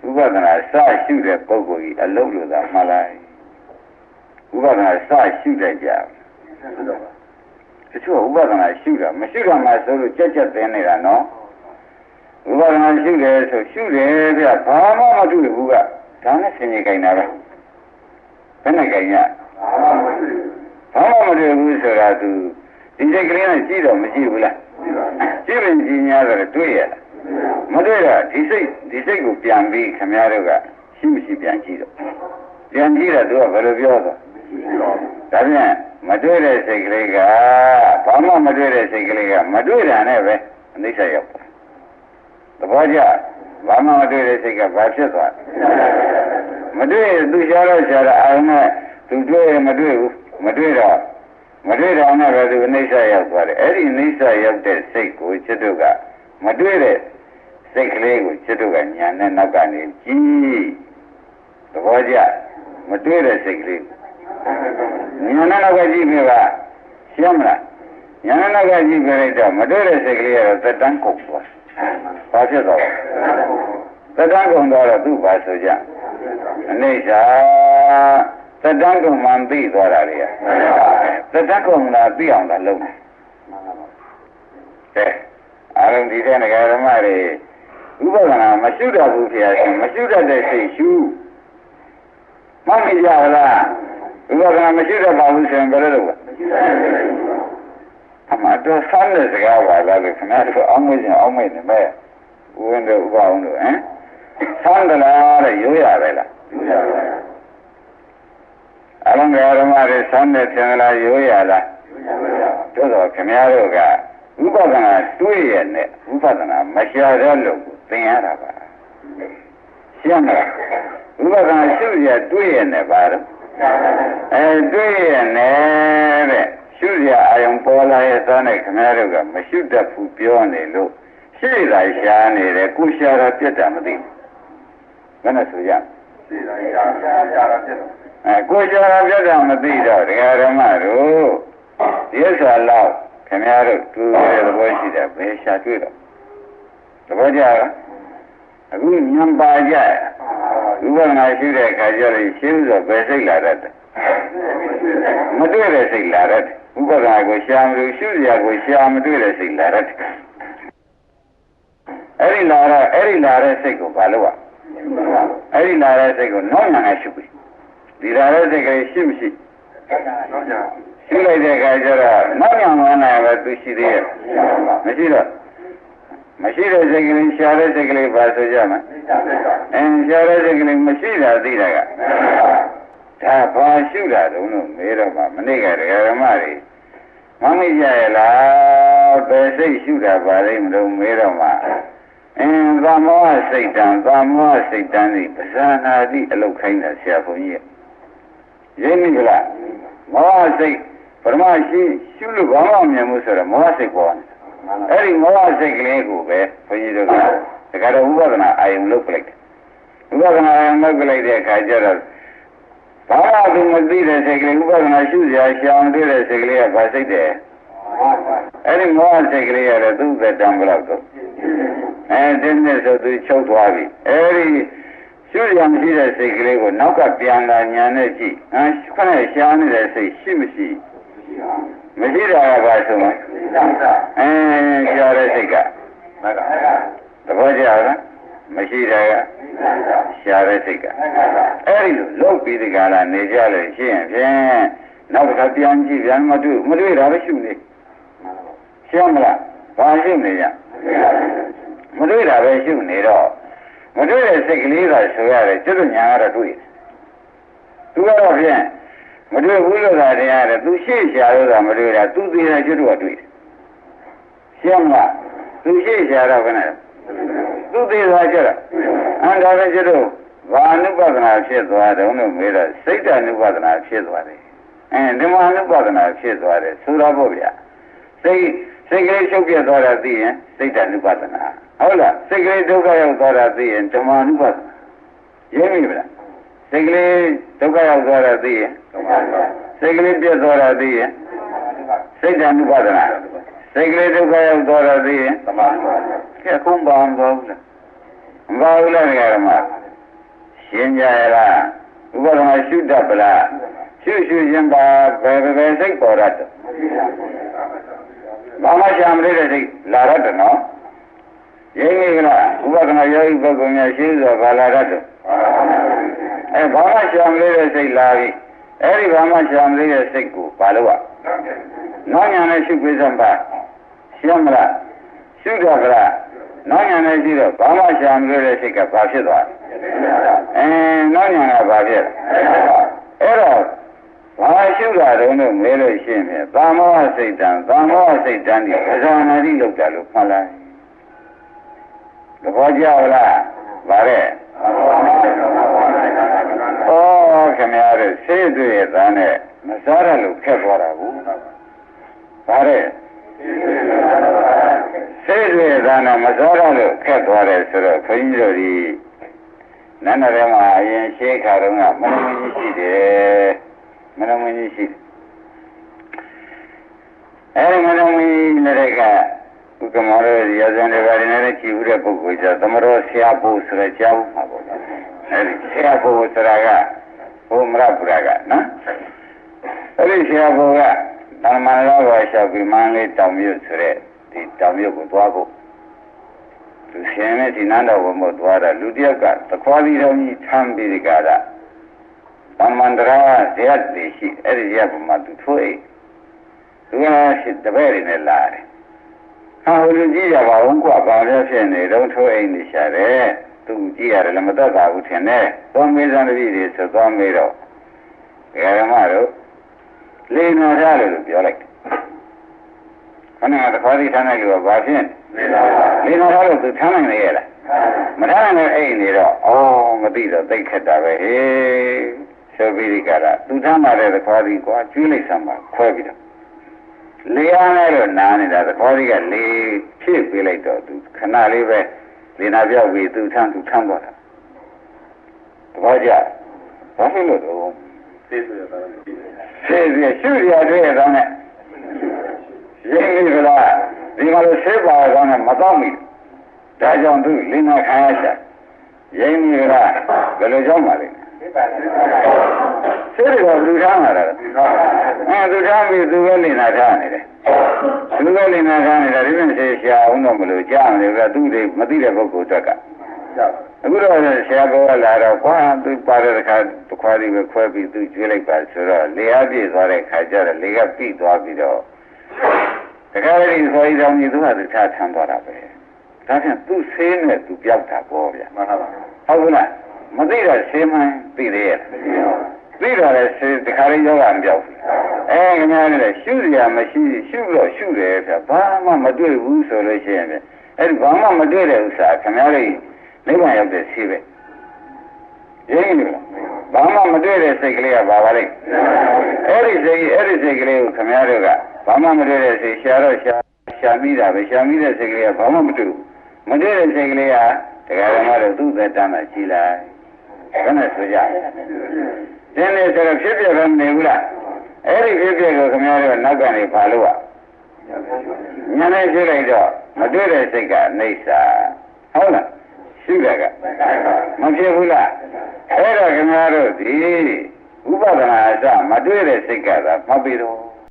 ဥပဒနာစရှုတဲ့ပုဂ္ဂိုလ်ကြီးအလုံးလို့သာမှလိုက်ဥပဒနာစရှုတဲ့ကြတချို့ဥပဒနာရှုတာမရှိတာမှဆိုလို့ကြက်ကြက်သိနေတာနော်ဥပဒနာရှုတယ်ဆိုရှုတယ်ဗျဘာမှမတွေ့ဘူးကဒါနဲ့ဆင်ញခိုင်းတာပဲဘယ်နဲ့ခိုင်းရဘာမှမတွေ့ဘူးဆိုတာသူဒီစိတ်ကလေးနဲ့ကြည့်တော့မကြည့်ဘူးလားကြည့်ရင်ကြည့်များတယ်တွေ့ရလားမတွေ့တော့ဒီစိတ်ကိုပြန်ပြီးခင်ဗျားတို့ကရှိမရှိပြန်ကြည့်တော့ပြန်ကြည့်တော့သူကဘယ်လိုပြောတော့ဒါပြန်မတွေ့တဲ့စိတ်ကလေးကဘာမှမတွေ့တဲ့စိတ်ကလေးကမတွေ့တာနဲ့ပဲအနိစ္စရောက်တာသဘောကျဘာမှမတွေ့တဲ့စိတ်ကဘာဖြစ်သွားမတွေ့သူရှားတော့ရှားတာအာရုံနဲ့သူတွေ့မတွေ့ဘူးမတွေ့တော့နဲ့ပဲသူအနိစ္စရောက်သွားတယ်အဲ့ဒီအနိစ္စရောက်တဲ့စိတ်ကိုจิตတို့ကမတွေ့တဲ့စိတ်ကလေးကိုจิตတို့ကညာနဲ့နောက်ကနေကြည့်သဘောကျမတွေ့တဲ့စိတ်ကလေးညာနဲ့နောက်ကကြည့်ပြပါရှင်းမလားညာနဲ့နောက်ကကြည့်ပြလိုက်တော့မတွေ့တဲ့စိတ်ကလေးကတော့သက်တမ်းကုန်သွားဘာဖြစ်သွားလဲသက်တမ်းကုန်တော့သူ့ပါဆိုကြအနိစ္စသက်တမ်းကုန်မှသိသွားတာလေသက်တမ်းကုန်တာသိအောင်သာလုပ်တယ်အာရုံဒီတဲ့ငဃာဓမ္မတွေဥပဒနာမရှုတတ်ဘူးဖြစ်ရမရှုတတ်တဲ့စိတ်ရှုမှတ်မိကြလားဥပဒနာမရှုတတ်ပါဘူးဆိုရင်ဘယ်လိုလုပ်လဲအမှတော့ဆန်းတဲ့စကားပါလားလို့ခင်ဗျားတို့အောင်းမင်းအောင်မင်းနေမဲ့ဦးဝင်တို့ဥပအောင်တို့ဆန်းတယ်လားတဲ့ရိုးရပဲလားရိုးရပါဘူးအလုံးငါဓမ္မတွေဆန်းတဲ့သင်္ကလာရိုးရလားတို့တော့ခင်ဗျားတို့ကဥပဒနာတွေးရနဲ့ဥပဒနာမရှာတဲ့လို့သင်ရတာပါရှင်းမလားဥပဒနာရှုရတွေးရနဲ့ပါတော့တွေးရနဲ့တဲ့ရှုရအာယုံပေါ်လာရဲ့သားနဲ့ခင်ဗျားတို့ကမရှုတတ်ဘူးပြောနေလို့ရှိတာရှားနေတယ်ကိုရှာတာပြတ်တာမသိဘူးဘယ်နဲ့ဆိုရရှိတာရှားတာပြတ်တယ်ကိုရှာတာပြတ်တာမသိတော့ဒကာဓမ္မတို့ဒီဥစ္စာလောက်ခင်ဗျားတို့သူ့ရဲ့သဘောရှိတယ်ဘယ်ရှာတွေ့တော့သဘောကျလားအခုညံပါကြဥပဒနာရှိတဲ့အခါကျတော့ရှင်းဆိုဘယ်စိတ်လာတတ်တယ်မတွေ့တဲ့စိတ်လာတတ်တယ်ဥပဒနာကိုရှာမလို့ရှုစရာကိုရှာမတွေ့တဲ့စိတ်လာတတ်တယ်အဲ့ဒီလာတဲ့စိတ်ကိုဘာလို့อ่ะအဲ့ဒီလာတဲ့စိတ်ကိုနောက်ညာနဲ့ရှုပြီဒီလာတဲ့စိတ်ကရှိမရှိရှုလိုက်တဲ့အခါကျတော့နောက်ညာနဲ့ပဲသူရှိသေးရဲ့မရှိတော့မရှိတဲ့စိတ်ကလေးရှားတဲ့စိတ်ကလေးပါဆိုကြမှာရှားတဲ့စိတ်ကလေးမရှိတာသိတာကဒါဘာရှုတာတုံးလို့မေးတော့မှမနေ့ကဒကာဓမ္မတွေမမိကြရလားဘယ်စိတ်ရှုတာပါလိမ့်မလို့မေးတော့မှသာမောစိတ်တံဒီပဇာနာတိအလုတ်ခိုင်းတာဆရာဘုန်းကြီးရင်းမိကလားမောဟစိတ်ပရမရှိရှုလို့ဘာမှမမြင်ဘူးဆိုတော့မောဟစိတ်ပေါ်တယ်အဲ့ဒီမောဟစိတ်ကလေးကိုပဲဘုန်းကြီးတို့ကတခါတော့ဥပဒနာအာယုံလုပ်ပလိုက်တယ်ဥပဒနာအာယုံလုပ်ပလိုက်တဲ့အခါကျတော့ဘာမှမသိတဲ့စိတ်ကလေးဥပဒနာရှုစရာရှောင်တဲ့စိတ်ကလေးကဘာစိတ်တယ်အဲ့ဒီမောဟစိတ်ကလေးရတယ်သူ့သက်တမ်းဘယ်လောက်တော့တင်းနဲ့ဆိုသူချုပ်သွားပြီအဲ့ဒီရှုရမရှိတဲ့စိတ်ကလေးကိုနောက်ကပြန်လာညာနဲ့ကြည့်ခဏရှားနေတဲ့စိတ်ရှိမရှိမရှိတာကဘာဆိုမရှားတဲ့စိတ်ကသဘောကျလားမရှိတာကရှားတဲ့စိတ်ကအဲ့ဒီလိုလုတ်ပြီးဒီကလာနေကြလို့ရှိရင်ဖြင့်နောက်တစ်ခါပြန်ကြည့်ပြန်မတွေ့တာပဲရှုနေရှင်းမလားဘာရှုနေရမတွေ့တာပဲရှုနေတော့မတွေ့တဲ့စိတ်ကလေးကဆိုရတယ်ကျွတ်ညာကတော့တွေ့တယ်သူကတော့ဖြင့်မတွေ့ဘူးလို့သာတရားတယ်သူရှေ့ရှာလို့သာမတွေ့တာသူသေးတာကျွတ်တော့တွေ့တယ်ရှင်းမလားသူရှေ့ရှာတော့ခဏသူသေးတာကျွတ်တော့ဒါပဲကျွတ်တော့ဘာအနုပဒနာဖြစ်သွားတယ်လို့မေးတော့စိတ်တ ानु ပဒနာဖြစ်သွားတယ်ဒီမှာအနုပဒနာဖြစ်သွားတယ်ဆိုတော့ပေါ့ဗျာစိတ်ကလေးချုပ်ပြသွားတာသိရင်စိတ်တ ानु ပဒနာဟုတ်လားစိတ်ကလေးဒုက္ခရောက်သွားတာသိရင်ဓမ္မ ानु ပဒနာရင်းမိမလားစိတ်ကလေးဒုက္ခရောက်သွားတာသိရင်စိတ်ကလေးပြတ်သွားတာသိရင်စိတ်တ ानु ပဒနာစိတ်ကလေးဒုက္ခရောက်သွားတာသိရင်ဓမ္မ ानु ပဒနာကဲခုံးပါအောင်သွားဘူးလားမ ပါဘူးလားဒီကရမရှင်းကြရလားဥပဒနာရှုတတ်ပလားရှုခြင်းပါဘယ်စိတ်ပေါ်ရတယ်ဘာမှရှာမလို့တဲ့စိတ်လာရတယ်နော်ရင်းနေကလားဥပဒနာယောဂီပုဂ္ဂိုလ်များရှင်းစွာဘာလာရတယ်ဘာမှရှာမလို့တဲ့စိတ်လာပြီအဲ့ဒီဘာမှရှာမလို့တဲ့စိတ်ကိုဘာလို့နောက်ညာနဲ့ရှုပိစံပါရှင်းမလားရှုတော့ကလားနောက်ညာနဲ့ရှိတော့ဘာမှရှာမလို့တဲ့စိတ်ကဘာဖြစ်သွားနောက်ညာကဘာဖြစ်အဲ့တော့ဘာရှုတာတုံးလို့မဲလို့ရှင်းပြီသာမောဟစိတ်တံဒီပဇာနာတိလောက်တာလို့မှတ်လိုက်သဘောကျလားဗါတဲ့ခင်ဗျားတို့ဆေးတွေ့ရတဲ့နဲ့မစားရလို့ခက်သွားတာဘူးဗါတဲ့ဆေးတွေ့ရတဲ့နဲ့မစားရလို့ခက်သွားတယ်ဆိုတော့ခွန်ကြီးတို့ဒီနန္ဒရမအရင်ရှေးခါတုန်းကမနမင်းကြီးရှိတယ်မနမင်းကြီးရှိအဲဒီမနမင်းလည်းကဥက္ကမောရရဇန်တွေပါတယ်နဲ့ကြည်ဦးတဲ့ပုဂ္ဂိုလ်ကျသမတော်ဆရာဖို့ဆိုတဲ့ကြားမှာပေါ့အဲဒီဆရာဖို့ဆိုတာကဘုမရပူရကနော်အဲဒီဆရာဖို့ကဓမ္မရဘောလျှောက်ပြီးမန်းလေးတောင်မြို့ဆိုတဲ့ဒီတောင်မြို့ကိုသွားဖို့သူရှင်နဲ့ဒီနန်းတော်ဘုံမို့သွားတာလူတယောက်ကသခွားပြီးတော့ကြီးထမ်းပြီးဒီကရာသမန္တရာဇယတ်တည်ရှိအဲ့ဒီဇယတ်ဘုံမှာသူထိုးအိတ်သူကရှိတပည့်တွေနဲ့လာတယ်ဟာဟိုလူကြီးရပါအောင်ကွာဘာလဲဖြစ်နေတော့ထိုးအိတ်နေရှာတယ်သူကြည့်ရတယ်လည်းမတတ်ပါဘူးထင်တယ်သွားမေးစမ်းတပည့်တွေဆိုသွားမေးတော့ဓမ္မတို့လေနာထားလို့ပြောလိုက်ခဏကသခွားပြီးထမ်းလိုက်လို့ဘာဖြစ်လေနာထားလို့သူထမ်းနိုင်လေရလားမထမ်းနိုင်အိတ်နေတော့မသိတော့သိခက်တာပဲဟေးဆိုပြီးဒီကရာသူထမ်းလာတဲ့သခွားပြီးကွာကျွေးလိုက်စမ်းပါခွဲပြီးတော့လေအားနဲ့လို့နားနေတာသခွားကြီးကလေဖြည့်ပေးလိုက်တော့သူခဏလေးပဲလေနာပြောက်ပြီးသူထမ်းသွားတာသဘောကျဘာဖြစ်လို့တော့ဆေးရရှုရတွေ့ရတော့နဲ့ရင်းနေကြလားဒီမှာလို့ဆေးပါတော့နဲ့မတော့မိဒါကြောင့်သူလေနာခံရချာရင်းနေကြလားဘယ်လိုကြောင့်ပါလဲဆေးတွေကလူထားမှာလားသူထားပြီးသူပဲလေနာထားနေတယ်သူပဲလေနာထားနေတာဒီလိုဆေးရှာအောင်တော့မလို့ကြားနေတယ်သူတွေမသိတဲ့ပုဂ္ဂိုလ်တက်ကအခုတော့ဆရာဘောကလာတော့ကွာသူပါတဲ့ခါခွာပြီးပဲခွဲပြီးသူကျွေးလိုက်ပါဆိုတော့လေအားပြည့်သွားတဲ့ခါကျတော့လေကပြည့်သွားပြီးတော့တခါလေဒီဆိုရင်တော့ဒီသူကသူထားထမ်းသွားတာပဲဒါဖြင့်သူဆေးနဲ့သူပြောက်တာပေါ့ဗျာမှန်ပါပါဟုတ်ဘူးလားမသိတော့ဆေးမှန်းသိသေးရဲ့သိတော့လေဆေးတခါလေးယောဂမပြောက်ဘူးခင်ဗျားလည်းရှုရမရှိရှုတော့ရှုတယ်ဗျာဘာမှမတွေ့ဘူးဆိုလို့ရှိရင်အဲ့ဒီဘာမှမတွေ့တဲ့ဥစ္စာခင်ဗျားလေးနိဗ္ဗာန်ရောက်တဲ့ဆေးပဲရင်းနေလားဘာမှမတွေ့တဲ့စိတ်ကလေးကဘာပါလိမ့်အဲ့ဒီစိတ်ကလေးကိုခင်ဗျားတို့ကဘာမှမတွေ့တဲ့စိတ်ရှာတော့ရှာမိတာပဲရှာမိတဲ့စိတ်ကလေးကဘာမှမတွေ့ဘူးမတွေ့တဲ့စိတ်ကလေးကတရားဓမ္မတို့သူ့သက်တမ်းမှာရှိလိုက်ဘယ်နဲ့ဆိုကြတင်းနေဆိုတော့ဖြစ်ပြပဲမနေဘူးလားအဲ့ဒီဖြစ်ပြကိုခင်ဗျားတို့နောက်ကနေပါလို့ညာနဲ့ရှိလိုက်တော့မတွေ့တဲ့စိတ်ကအိဋ္ဌာဟုတ်လားရှိတယ်ကမဖြစ်ဘူးလားအဲ့တော့ခင်ဗျားတို့ဒီဥပဒနာအစမတွေ့တဲ့စိတ်ကသာမှတ်ပြီးတော့